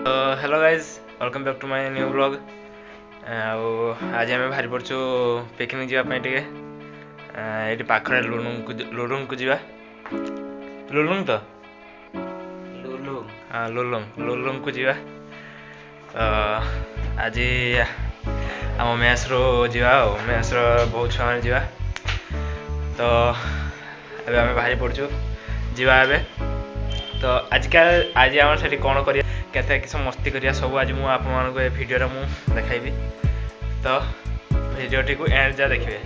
Hello guys welcome back to my new blog. आज आम बाहरी पड़छु पिकनिक जावाई टे ये पाखे लुलुंग को जावा लुलुंग तो हाँ लुलुंग को जावा। आज आम मेस रो मेस बहुत छुआ मैंने जावा तो अभी आम बाहरी पड़छु जावा एबे। तो आज आम से कौन कर केते किस मस्ती करिया सब आज मु आप भिडियो मु देखाइबी तो भिडियोटी को एंड जा देखिए।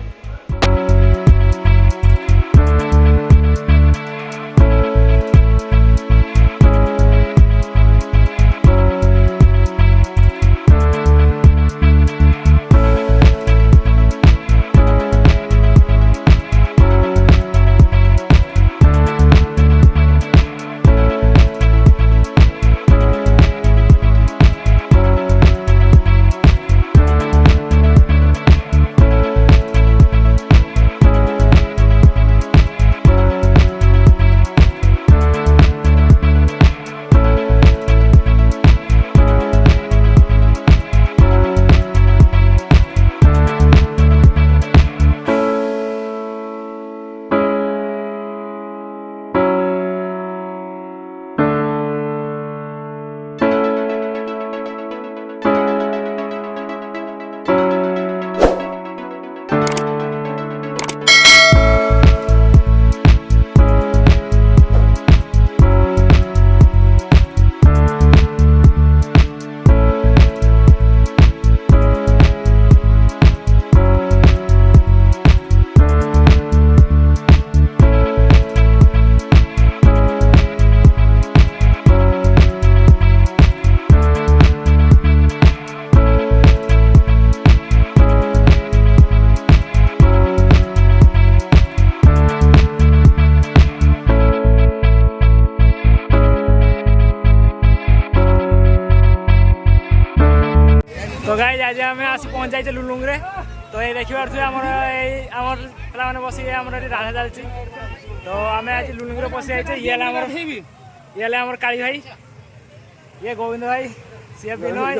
तो गाइज आज आम आसी पहुँच जाइए लुलुंग रे। तो ये देखिए मैंने बस राधा चलती तो आम आज लुलुंग रे बस जाइए। ये काली भाई ये गोविंद भाई सी विनय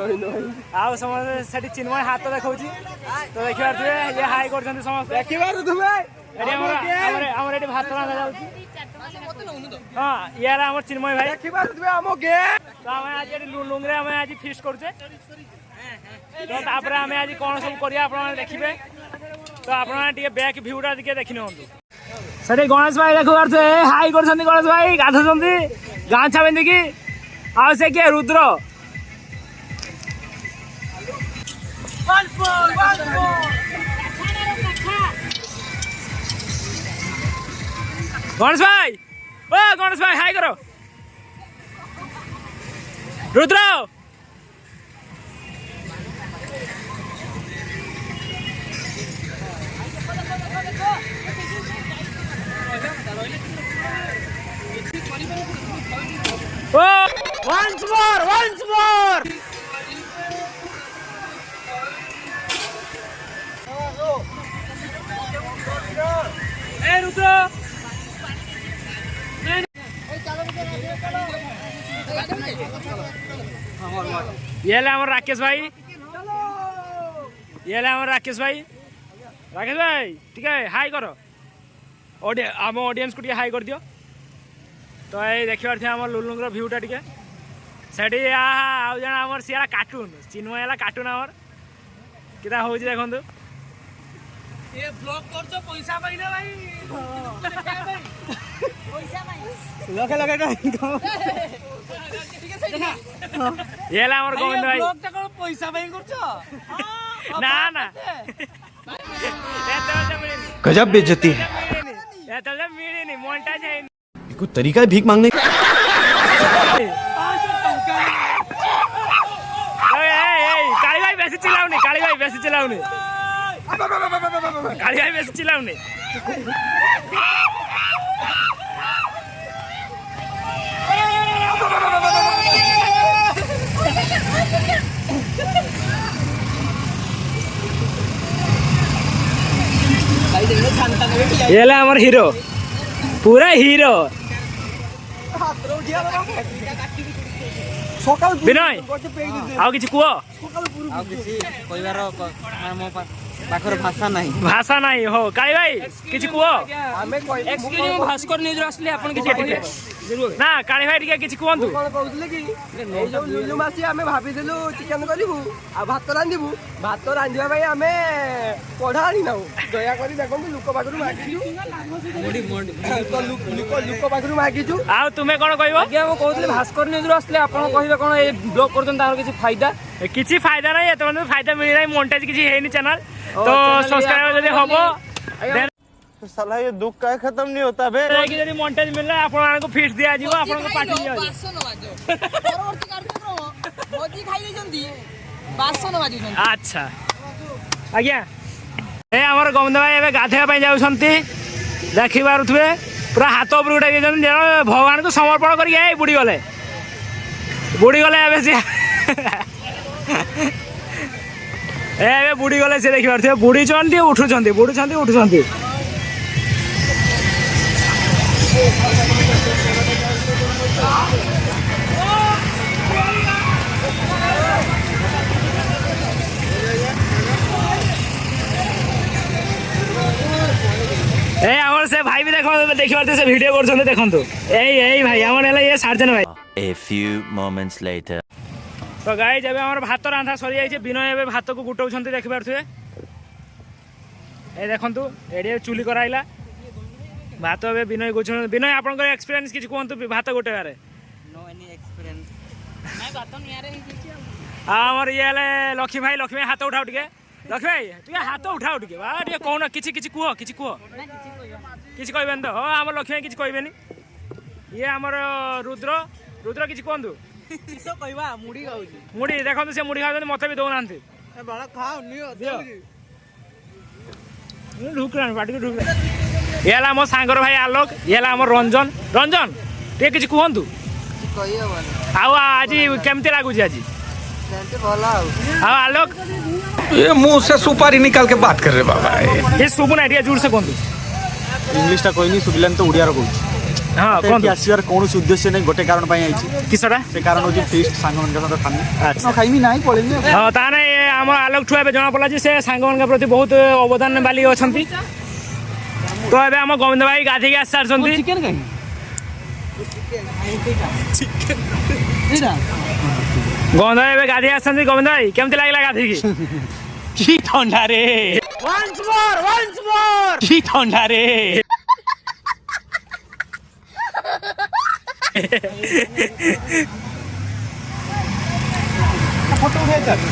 आउ समस्त चिन्मय हाथ देखा तो देखिए ये हाई कर समस्त भात रंधा जाऊँगी। हाँ ये चिन्मय भाई तो आम आज लुलुंग रे आज फिस्ट करुचे तो आम आज कौन सब कर देखिए। तो आप बैक भ्यूटा देखी नि से गणेश भाई देखो हाई कर गणेश भाई गाधुंट गामछा पिंधिकी आ से किए रुद्र गणेश भाई हाई करो Rudra once more hey Rudra ये ले हमारे राकेश भाई राकेश भाई ठीक है हाई करो आम ऑडियंस को हाई कर दियो। तो ये देखिए आम लुलुंग भ्यूटा टे से आउ जन आम सी कार्टून चिन्मय है कार्टून आमर कि हूँ देखु ये गोविंद भाई पैसा ना ना गजब बेइज्जती है। मिली मोन्टाइज है कुछ तरीका है भीख मांगने का। काली भाई वैसे चिल्लाओ नहीं ये हमार हीरो पूरा हीरो ବିନୟ ଆଉ କିଛି କୁହ। ଆଉ କିଛି କହିବାର ମୋ ପାଖରେ ଭାଷା ନାହିଁ। ଭାଷା ନାହିଁ ହଉ କାଳି ଭାଇ କିଛି କୁହ। ଭାସ୍କର ନ୍ୟୁଜ୍ ଆସିଲେ ଆପଣ କିଛି ନା କାଳି ଭାଇ ଟିକେ କିଛି କୁହନ୍ତୁ। କଣ କହୁଥିଲେ କି ଏଇ ଯୋଉ ଲୁଲୁ ମାସି ଆମେ ଭାବିଥିଲୁ ଚିକେନ କରିବୁ ଆଉ ଭାତ ରାନ୍ଧିବୁ। ଭାତ ରାନ୍ଧିବା ପାଇଁ ଆମେ କଢା ଆଣି ନାଉ। ଦୟାକରି ଦେଖନ୍ତୁ ଲୋକ ପାଖରୁ ମାଗିଛୁ। ଲୋକ ପାଖରୁ ମାଗିଛୁ। ଆଉ ତୁମେ କଣ କହିବ? ଆଜ୍ଞା ମୁଁ କହୁଥିଲି ଭାସ୍କର ନ୍ୟୁଜ୍ରୁ ଆସିଲେ ଆପଣ କହିବେ କଣ ଏଇ ବ୍ଲଗ୍ କରୁଛନ୍ତି ତାର କିଛି ଫାଇଦା? କିଛି ଫାଇଦା ନାହିଁ ଏତେ ଫାଇଦା ମିଳି ନାହିଁ ମନିଟାଇଜ କିଛି ହେଇନି ଚ୍ୟାନେଲ ତ ସବସ୍କ୍ରାଇबर ଯଦି ହବ साला ये दुख का खत्म नहीं होता बे। ଯାଇକି ଯଦି ମନିଟାଇଜ ମିଳିଲା ଆପଣଙ୍କୁ ଫିସ୍ ଦିଆଯିବ ଆପଣଙ୍କ ପାର୍ଟି ଦିଆଯିବ। ଆଚ୍ଛା ଆଜ୍ଞା ଏ ଆମର ଗୋବିନ୍ଦ ଭାଇ ଏବେ ଗାଧେଇବା ପାଇଁ ଯାଉଛନ୍ତି ଦେଖିପାରୁଥିବେ ପୁରା ହାତ ଉପରକୁ ଉଠାଇ ଦେଇଛନ୍ତି ଯେନ ଭଗବାନଙ୍କୁ ସମର୍ପଣ କରିକି ଏଇ ବୁଡ଼ି ଗଲେ ଏବେ ସିଏ ଏବେ ବୁଡ଼ି ଗଲେ ସିଏ ଦେଖିପାରୁଥିବେ ବୁଡ଼ିଛନ୍ତି ଉଠୁଛନ୍ତି। ए हमर से भाई भी देखिपारते से वीडियो करछन्ते देखंतु एई भाई हमर हला ये सार्जन भाई। A few moments later. तो गाइस जब हमर भात रांधा सरी जाय छै बिनय एबे भात को गुटौछन्ते देखिपारथुए ए देखंतु एडी चुली कराइला भात एबे बिनय गुछन। बिनय आपनकर एक्सपीरियंस किछ कोंतु भात गुटे बारे? नो एनी एक्सपीरियंस मैं भात नियारे ही छी। हमर ये ले लक्ष्मी भाई हाथ उठाओ टिके लक्ष्मी भाई टिके हाथ उठाओ टिके बा टिके कोन किछि कुह किछि कहबेन तो हो हमर लक्ष्मी भाई किछि कहबेनी। ये हमर रुद्र किछि कोंतु किसो कहबा मुड़ी गाउजी मुड़ी देखंतु से मुड़ी खाउछन मते भी दउ नांती ए बड़ा खाओ नियो ढुकरान पाटी को ढुकरा येला मो सांगर भाई आलोक येला हमर रंजन टिके किछि कहंतु କହିବ ଭଲ आउ आज केमती लागु छी आज ସେମିତି ଭଲ ଆଉ आलोक ये मुंह से सुपारी निकाल के बात कर रहे बाबा। ये सुबु ना टिके जोर से कहंतु इंग्लिश टा कहनी सुबिलान तो ओडिया रो कहूची। हां कोन आसीर कोनोस उद्देश्य नै गोटे कारण पई आइची किसडा से कारण होची फीस्ट सांग मन के साथ खानी। अच्छा खाइमी नाही पळेनी। हां ताने हम आलोक ठुआ बे जना पला जे से सांग मन के प्रति बहुत अवदान वाली अछंती। तो एबे हम गोविंद भाई गाधी के आसार छंती चिकन काई गोविंद भाई एबे गाधी आछंती। गोविंद भाई केमती लागला गाधी की ठंडा रे वंस मोर की ठंडा रे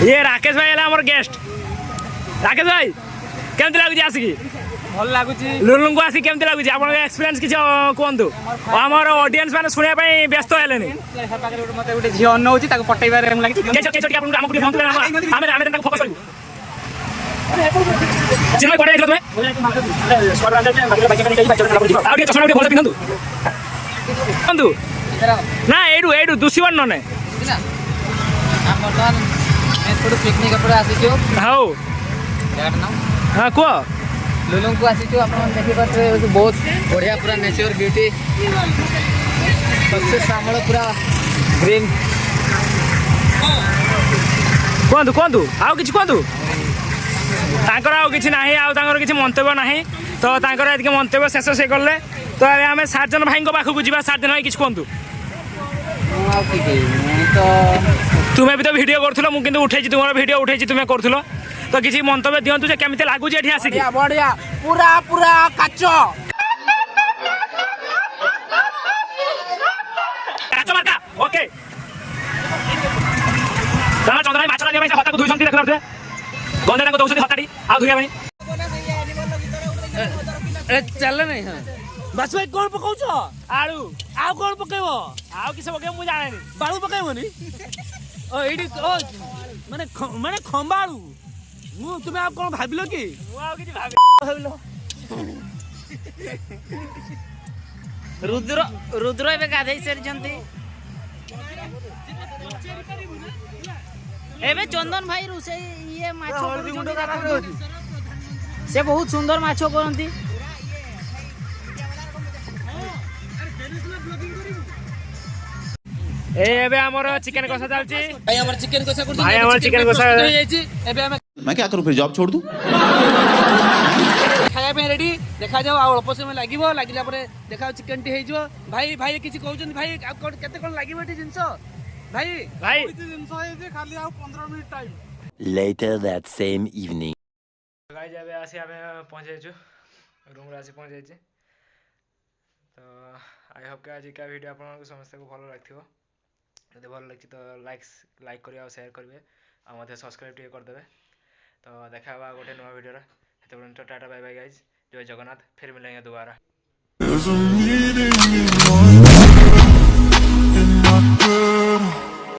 ये राकेश भाई है हमर गेस्ट। राकेश भाई केमती लागु आसिकी? भल लागुची। लुलुं को आसी केमती लागु आपन एक्सपीरियंस किछ कोंतु हमर ऑडियंस माने सुनिया पई व्यस्त हेलेनी। मते उठे झियो अन्न होची ताको पटैबार हम लागि केछो आपन हमकु फोन करे हमें ताको फोकस करू जिमे कोडे इतलो तुमे स्क्वाड रंजन में बाकी बाकी कहीं बाकी आउ के चश्मा उठे भल पिनंतु बंधु ना एडू दुसीवन नने हम बर्तमान मैं थोड़ा पिकनिक पर आसी छु। हाउ दैट नाउ हां को लुलुं को आसी छु। अपन देखि पाते बहुत बढ़िया पूरा नेचर ब्यूटी सबसे श्यामल पूरा ग्रीन। कोंतु आउ किछ कोंतु तांकर आउ किछ नाही आउ तांकर किछ मंतव्य नाही तो तांकर एतिके मंतव्य शेष से करले। तो अबे हमें सार्जन भाई को पाखु जिबा। सार्जन भाई किछ कोंतु आ की मैं तो तुमे भी तो वीडियो करथुलो मु किंतु उठैछि तुमर वीडियो उठैछि तुमे करथुलो तो किछि मंतव्य दियंतु जे केमिते लागु जे एठी आसी की बढ़िया पूरा काचो काचो मार्का ओके ता चंद्र भाई माछला भाई हता को 200 देख करथे गंदा को 200 हताडी आ धुया भाई ए चल नहीं हां बस भाई कोन पकाउछ आलू आ कोन पकाइबो आउ किछ बके मु जाने बाळू पकाइबोनी ओ एडी ओ माने खंबाळू मु तुमे आप कोन भाबिलो की मु आउ किछ भाबिलो रुद्र एबे गाधै सेरजंती एबे चंदन भाई रुसे ये माछो से बहुत सुंदर माछो करंती। ଏବେ ଆମର ଚିକେନ କଷା ଚାଲିଛି ଭାଇ ଆମର ଚିକେନ କଷା କରୁଛୁ ଭାଇ ଆମର ଚିକେନ କଷା ହେଇ ଯାଇଛି ଏବେ ଆମେ मैं क्या करूं फिर जॉब छोड़ दूं ଖାଇବା ପାଇଁ ରେଡି ଦେଖାଯାଉ ଆଉ ଅଳ୍ପ ସମୟ ଲାଗିବ ଲାଗିଲା ପରେ ଦେଖାଯାଉ ଚିକେନ ଟି ହେଇଯିବ ଭାଇ ଭାଇ କିଛି କହୁଛନ୍ତି ଭାଇ ଆଉ କେତେ କଣ ଲାଗିବ ଏଠି ଜିନିଷ ଭାଇ ଭାଇ Later that same evening. Guys ଏବେ ଆସି ଆମେ ପହଞ୍ଚାଇଛୁ ରୁମ୍ରେ ଆସି ପହଞ୍ଚାଇଛି ତ ଆଇ ହୋପ୍ କି ଆଜିକା ଭିଡ଼ିଓ ଆପଣଙ୍କୁ ସମସ୍ତଙ୍କୁ ଭଲ ଲାଗିଥିବ ଯଦି ଭଲ ଲାଗିଛି ତ ଲାଇକ୍ କରିବେ ଆଉ ସେୟାର କରିବେ ଆଉ ମଧ୍ୟ ସବସ୍କ୍ରାଇବ୍ ଟିକେ କରିଦେବେ ତ ଦେଖା ହେବା ଗୋଟେ ନୂଆ ଭିଡ଼ିଓରେ ସେତେବେଳେ ଟାଟା ବାଇ ବାଇ ଗାଇଜ ଜୟ ଜଗନ୍ନାଥ फिर मिलेंगे दोबारा